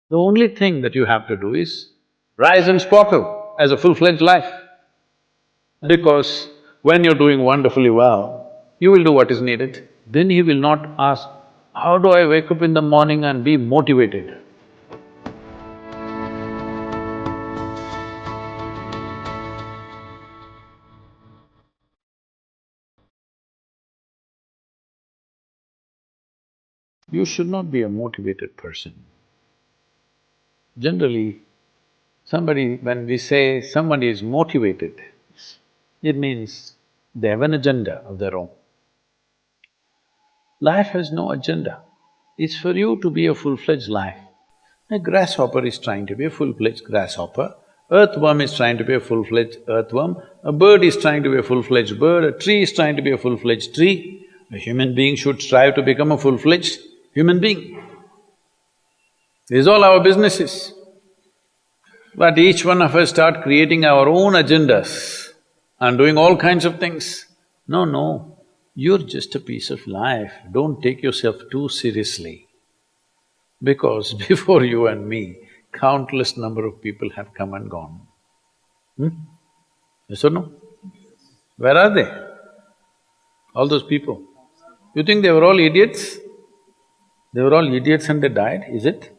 The only thing that you have to do is rise and sparkle as a full-fledged life. Because when you're doing wonderfully well, you will do what is needed. Then he will not ask, how do I wake up in the morning and be motivated? You should not be a motivated person. Generally, when we say somebody is motivated, it means they have an agenda of their own. Life has no agenda. It's for you to be a full-fledged life. A grasshopper is trying to be a full-fledged grasshopper, earthworm is trying to be a full-fledged earthworm, a bird is trying to be a full-fledged bird, a tree is trying to be a full-fledged tree. A human being should strive to become a full-fledged human being. This is all our business is. But each one of us start creating our own agendas and doing all kinds of things. No, you're just a piece of life, don't take yourself too seriously. Because before you and me, countless number of people have come and gone. Yes or no? Where are they? All those people. You think they were all idiots? They were all idiots and they died, is it?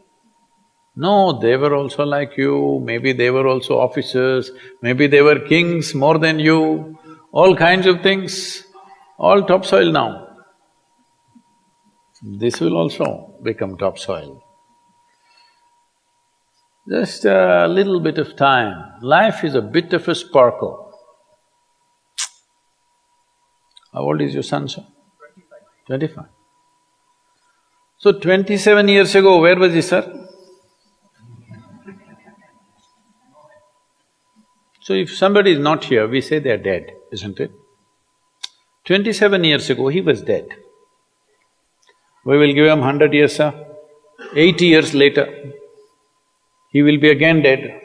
No, they were also like you, maybe they were also officers, maybe they were kings more than you, all kinds of things, all topsoil now. This will also become topsoil. Just a little bit of time. Life is a bit of a sparkle. How old is your son, sir? 25. So 27 years ago, where was he, sir? So if somebody is not here, we say they are dead, isn't it? 27 years ago, he was dead. We will give him 100 years, sir. 80 years later, he will be again dead.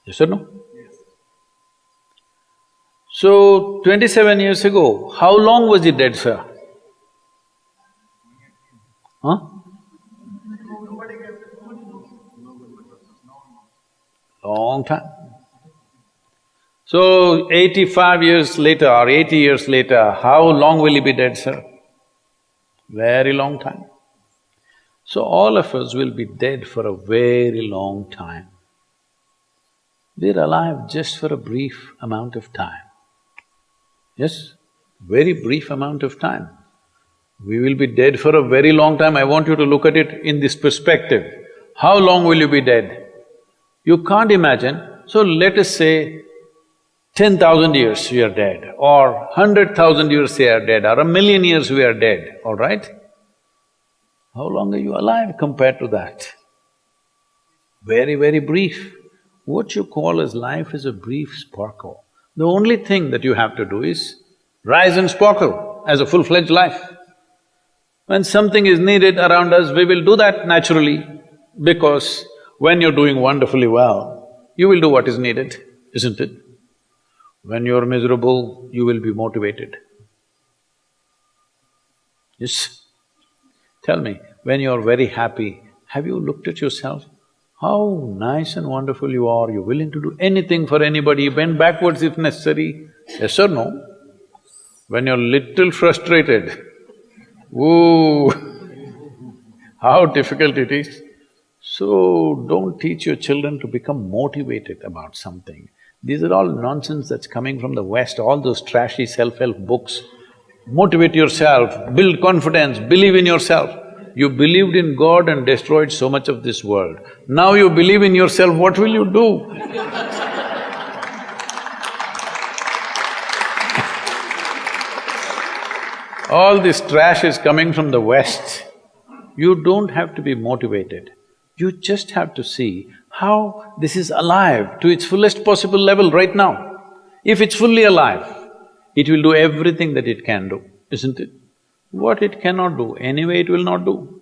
Yes or no? Yes. So, 27 years ago, how long was he dead, sir? Huh? Long time. So, 85 years later or 80 years later, how long will he be dead, sir? Very long time. So all of us will be dead for a very long time. We're alive just for a brief amount of time. Yes, very brief amount of time. We will be dead for a very long time. I want you to look at it in this perspective. How long will you be dead? You can't imagine. So let us say 10,000 years we are dead, or 100,000 years we are dead, or 1,000,000 years we are dead, all right? How long are you alive compared to that? Very, very brief. What you call as life is a brief sparkle. The only thing that you have to do is rise and sparkle as a full-fledged life. When something is needed around us, we will do that naturally, because when you're doing wonderfully well, you will do what is needed, isn't it? When you're miserable, you will be motivated. Yes? Tell me, when you're very happy, have you looked at yourself? How nice and wonderful you are, you're willing to do anything for anybody, bend backwards if necessary. Yes or no? When you're little frustrated, ooh, how difficult it is. So, don't teach your children to become motivated about something. These are all nonsense that's coming from the West, all those trashy self-help books. Motivate yourself, build confidence, believe in yourself. You believed in God and destroyed so much of this world. Now you believe in yourself, what will you do? All this trash is coming from the West. You don't have to be motivated. You just have to see how this is alive to its fullest possible level right now. If it's fully alive, it will do everything that it can do, isn't it? What it cannot do, anyway it will not do.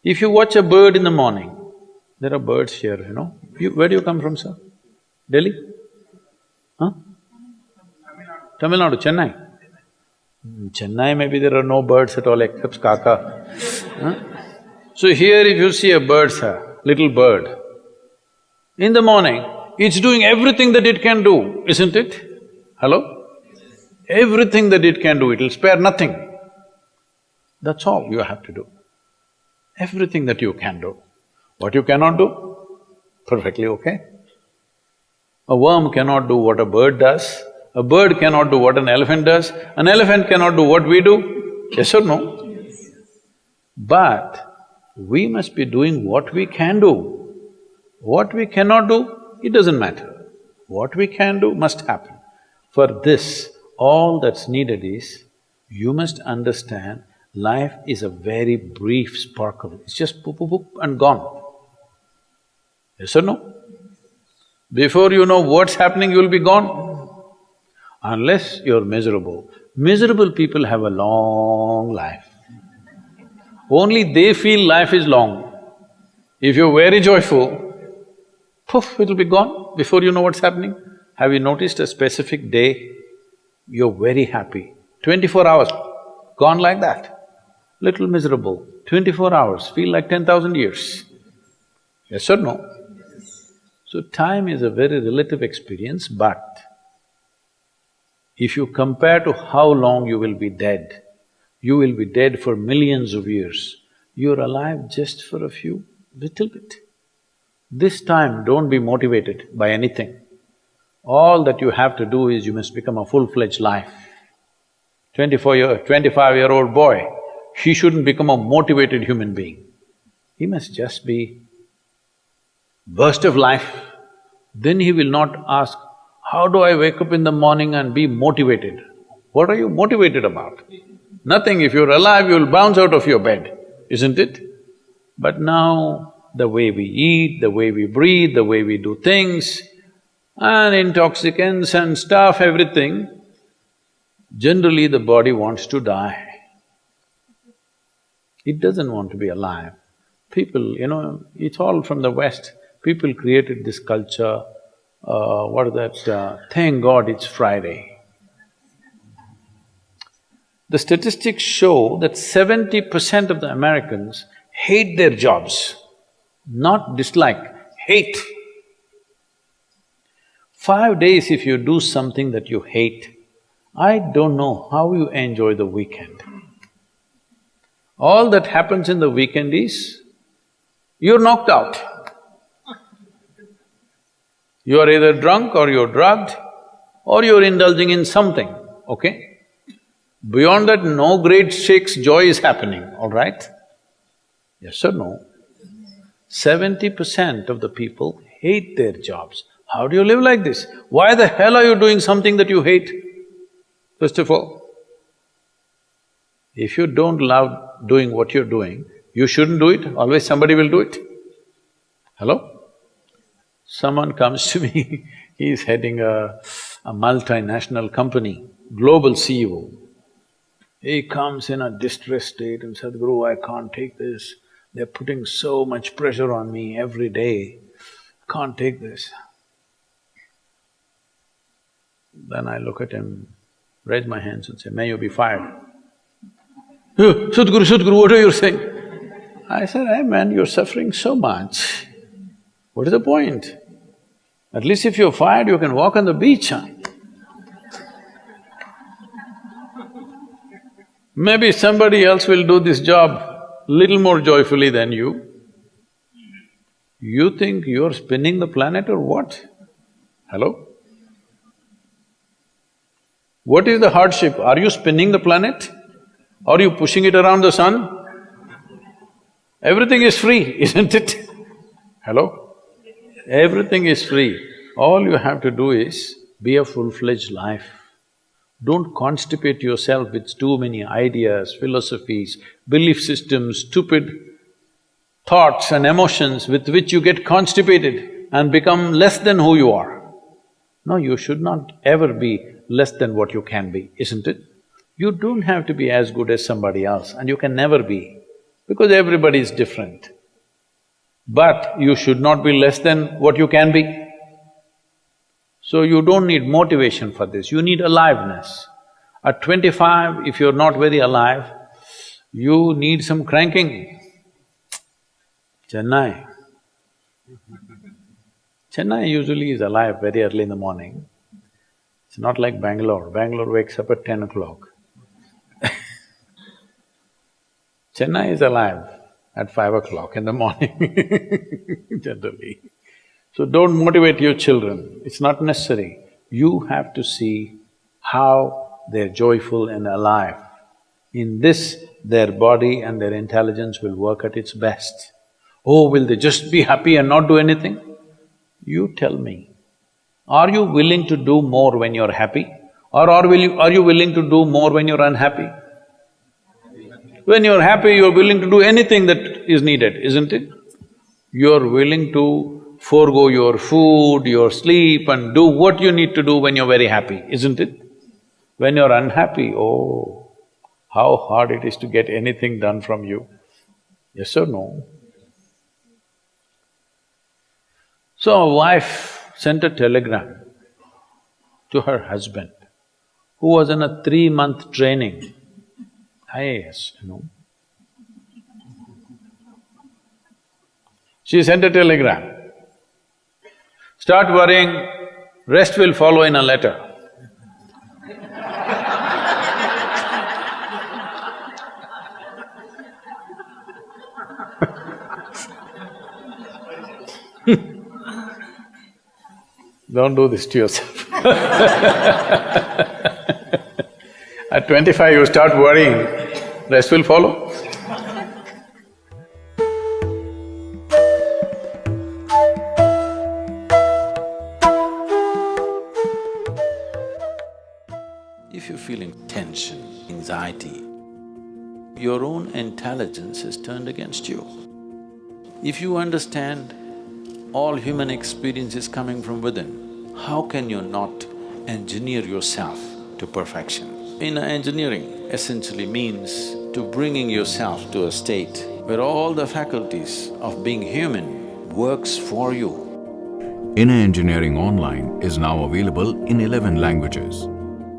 If you watch a bird in the morning, there are birds here, you know. Where do you come from, sir? Delhi? Huh? Tamil Nadu, Chennai? Chennai, maybe there are no birds at all except kaka. Huh? So here if you see a bird, sir, little bird, in the morning, it's doing everything that it can do, isn't it? Hello? Everything that it can do, it'll spare nothing. That's all you have to do. Everything that you can do. What you cannot do, perfectly okay. A worm cannot do what a bird does, a bird cannot do what an elephant does, an elephant cannot do what we do, yes or no? Yes. But we must be doing what we can do. What we cannot do, it doesn't matter. What we can do must happen. For this, all that's needed is, you must understand life is a very brief sparkle, it's just poop, poop, poop and gone. Yes or no? Before you know what's happening, you'll be gone. Unless you're miserable. Miserable people have a long life. Only they feel life is long. If you're very joyful, poof, it'll be gone before you know what's happening. Have you noticed a specific day, you're very happy, 24 hours, gone like that. Little miserable, 24 hours, feel like 10,000 years. Yes or no? So time is a very relative experience, but if you compare to how long you will be dead, you will be dead for millions of years. You're alive just for a few, little bit. This time, don't be motivated by anything. All that you have to do is you must become a full-fledged life. 25-year-old boy, he shouldn't become a motivated human being. He must just be burst of life. Then he will not ask, how do I wake up in the morning and be motivated? What are you motivated about? Nothing. If you're alive, you'll bounce out of your bed, isn't it? But now, the way we eat, the way we breathe, the way we do things, and intoxicants and stuff, everything, generally the body wants to die. It doesn't want to be alive. People, it's all from the West. People created this culture, what is that, thank God it's Friday. The statistics show that 70% of the Americans hate their jobs, not dislike, hate. 5 days if you do something that you hate, I don't know how you enjoy the weekend. All that happens in the weekend is, you're knocked out. You are either drunk or you're drugged or you're indulging in something, okay? Beyond that, no great shakes joy is happening, all right? Yes or no? 70% of the people hate their jobs. How do you live like this? Why the hell are you doing something that you hate? First of all, if you don't love doing what you're doing, you shouldn't do it, always somebody will do it. Hello? Someone comes to me, he's heading a multinational company, global CEO. He comes in a distressed state and said, Sadhguru, I can't take this. They're putting so much pressure on me every day, can't take this. Then I look at him, raise my hands and say, may you be fired. Sadhguru, what are you saying? I said, hey man, you're suffering so much. What is the point? At least if you're fired, you can walk on the beach, huh? Maybe somebody else will do this job little more joyfully than you. You think you're spinning the planet or what? Hello? What is the hardship? Are you spinning the planet? Are you pushing it around the sun? Everything is free, isn't it? Hello? Everything is free. All you have to do is be a full-fledged life. Don't constipate yourself with too many ideas, philosophies, belief systems, stupid thoughts and emotions with which you get constipated and become less than who you are. No, you should not ever be less than what you can be, isn't it? You don't have to be as good as somebody else and you can never be, because everybody is different. But you should not be less than what you can be. So you don't need motivation for this, you need aliveness. At 25, if you're not very alive, you need some cranking. Chennai. Chennai usually is alive very early in the morning. It's not like Bangalore. Bangalore wakes up at 10 o'clock. Chennai is alive at 5 o'clock in the morning generally. So don't motivate your children, it's not necessary. You have to see how they're joyful and alive. In this, their body and their intelligence will work at its best. Oh, will they just be happy and not do anything? You tell me, are you willing to do more when you're happy? Or are you willing to do more when you're unhappy? When you're happy, you're willing to do anything that is needed, isn't it? You're willing to forego your food, your sleep and do what you need to do when you're very happy, isn't it? When you're unhappy, oh, how hard it is to get anything done from you. Yes or no? So a wife sent a telegram to her husband, who was in a 3-month training, IAS, you know. She sent a telegram, start worrying, rest will follow in a letter. Don't do this to yourself. At 25 you start worrying, rest will follow. If you're feeling tension, anxiety, your own intelligence is turned against you. If you understand all human experience is coming from within, how can you not engineer yourself to perfection? Engineering essentially means to bringing yourself to a state where all the faculties of being human works for you. Inner Engineering Online is now available in 11 languages.